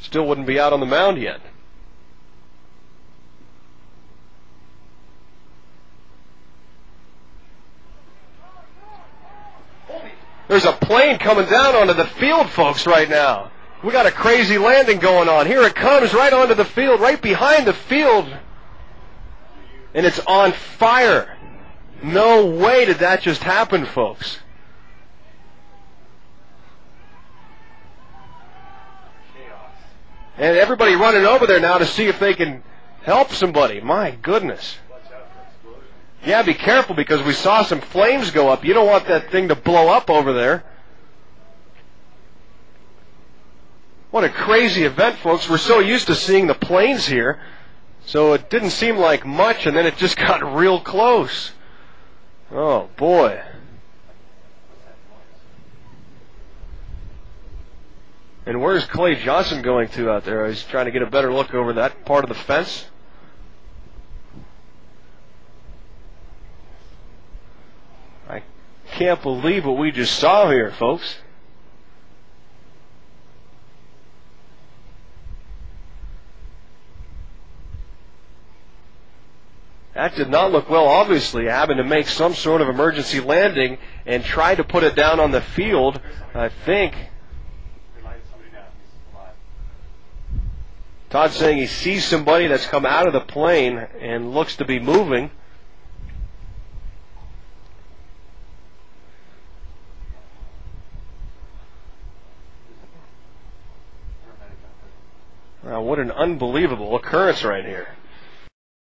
still wouldn't be out on the mound yet. There's a plane coming down onto the field, folks, right now. We got a crazy landing going on. Here it comes right onto the field, right behind the field. And it's on fire. No way did that just happen, folks. And everybody running over there now to see if they can help somebody. My goodness. Yeah, be careful because we saw some flames go up. You don't want that thing to blow up over there. What a crazy event, folks. We're so used to seeing the planes here, so it didn't seem like much, and then it just got real close. Oh, boy. And where's Clay Johnson going to out there? He's trying to get a better look over that part of the fence. I can't believe what we just saw here, folks. That did not look well, obviously, having to make some sort of emergency landing and try to put it down on the field, I think. Todd's saying he sees somebody that's come out of the plane and looks to be moving. Wow, what an unbelievable occurrence right here.